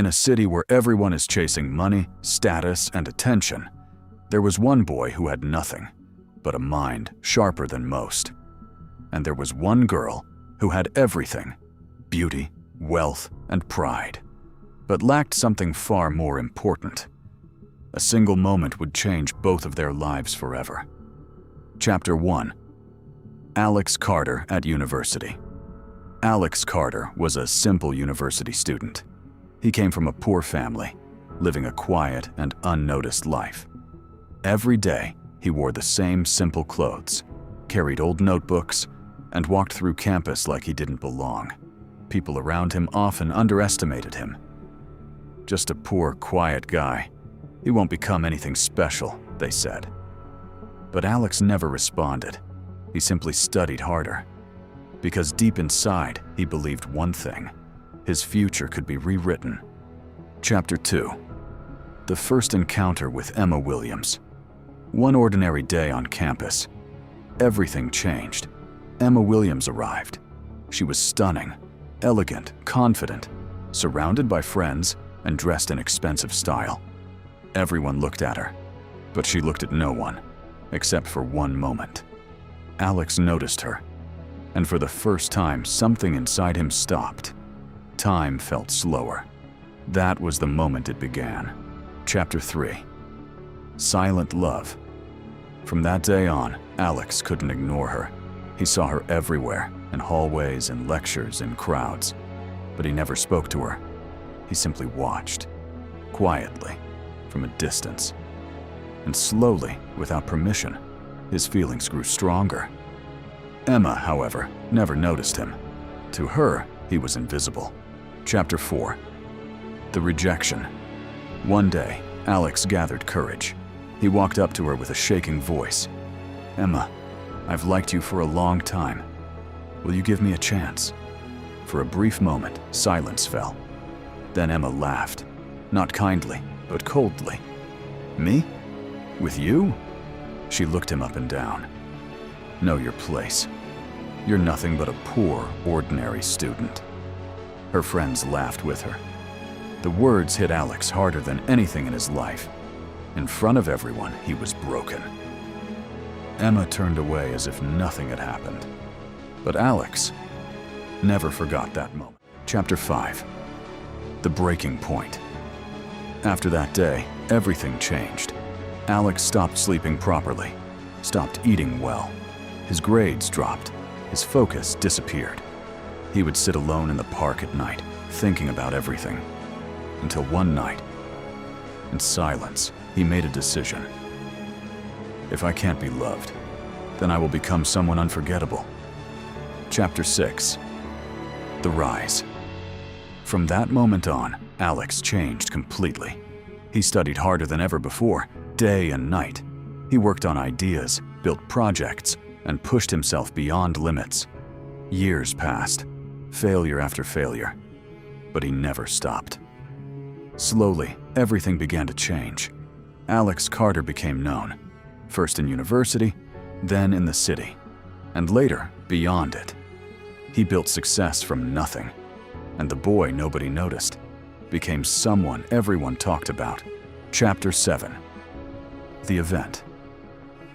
In a city where everyone is chasing money, status, and attention, there was one boy who had nothing, but a mind sharper than most. And there was one girl who had everything: beauty, wealth, and pride, but lacked something far more important. A single moment would change both of their lives forever. Chapter 1. Alex Carter at University. Alex Carter was a simple university student. He came from a poor family, living a quiet and unnoticed life. Every day, he wore the same simple clothes, carried old notebooks, and walked through campus like he didn't belong. People around him often underestimated him. Just a poor, quiet guy. He won't become anything special, they said. But Alex never responded. He simply studied harder. Because deep inside, he believed one thing: his future could be rewritten. Chapter 2. The first encounter with Emma Williams. One ordinary day on campus. Everything changed. Emma Williams arrived. She was stunning, elegant, confident, surrounded by friends, and dressed in expensive style. Everyone looked at her, but she looked at no one, except for one moment. Alex noticed her, and for the first time, something inside him stopped. Time felt slower. That was the moment it began. Chapter 3. Silent love. From that day on, Alex couldn't ignore her. He saw her everywhere, in hallways and lectures and crowds, but he never spoke to her. He simply watched, quietly, from a distance. And slowly, without permission, his feelings grew stronger. Emma, however, never noticed him. To her, he was invisible. Chapter 4. The Rejection. One day, Alex gathered courage. He walked up to her with a shaking voice. "Emma, I've liked you for a long time. Will you give me a chance?" For a brief moment, silence fell. Then Emma laughed, not kindly, but coldly. "Me? With you?" She looked him up and down. "Know your place. You're nothing but a poor, ordinary student." Her friends laughed with her. The words hit Alex harder than anything in his life. In front of everyone, he was broken. Emma turned away as if nothing had happened. But Alex never forgot that moment. Chapter 5. The Breaking Point. After that day, everything changed. Alex stopped sleeping properly, stopped eating well. His grades dropped. His focus disappeared. He would sit alone in the park at night, thinking about everything. Until one night, in silence, he made a decision. If I can't be loved, then I will become someone unforgettable. Chapter 6. The Rise. From that moment on, Alex changed completely. He studied harder than ever before, day and night. He worked on ideas, built projects, and pushed himself beyond limits. Years passed, failure after failure, but he never stopped. Slowly, everything began to change. Alex Carter became known, first in university, then in the city, and later beyond it. He built success from nothing, and the boy nobody noticed became someone everyone talked about. Chapter 7. The Event.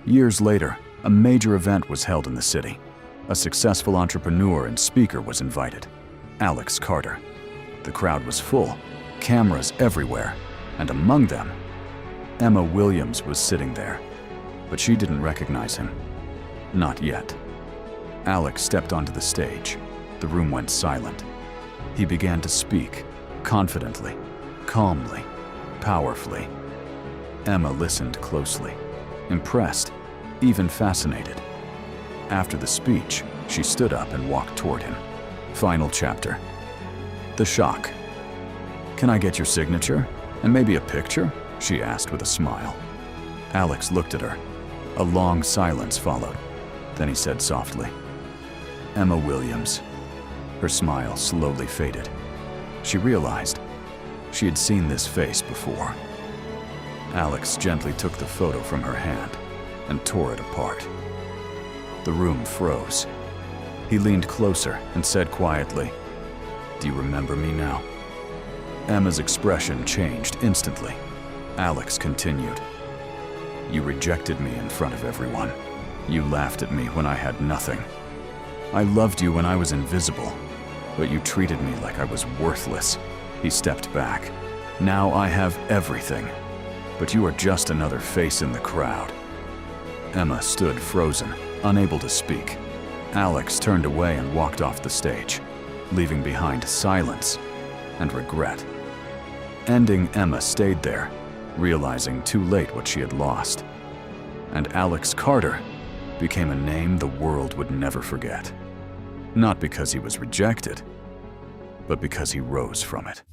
Years later, a major event was held in the city. A successful entrepreneur and speaker was invited, Alex Carter. The crowd was full, cameras everywhere, and among them, Emma Williams was sitting there. But she didn't recognize him. Not yet. Alex stepped onto the stage. The room went silent. He began to speak, confidently, calmly, powerfully. Emma listened closely, impressed, even fascinated. After the speech, she stood up and walked toward him. Final chapter. The shock. "Can I get your signature? And maybe a picture?" she asked with a smile. Alex looked at her. A long silence followed. Then he said softly, "Emma Williams." Her smile slowly faded. She realized she had seen this face before. Alex gently took the photo from her hand and tore it apart. The room froze. He leaned closer and said quietly, "Do you remember me now?" Emma's expression changed instantly. Alex continued. You rejected me in front of everyone. You laughed at me when I had nothing. I loved you when I was invisible, but you treated me like I was worthless. He stepped back. Now I have everything, but you are just another face in the crowd. Emma stood frozen, unable to speak. Alex turned away and walked off the stage, leaving behind silence and regret. Ending, Emma stayed there, realizing too late what she had lost. And Alex Carter became a name the world would never forget. Not because he was rejected, but because he rose from it.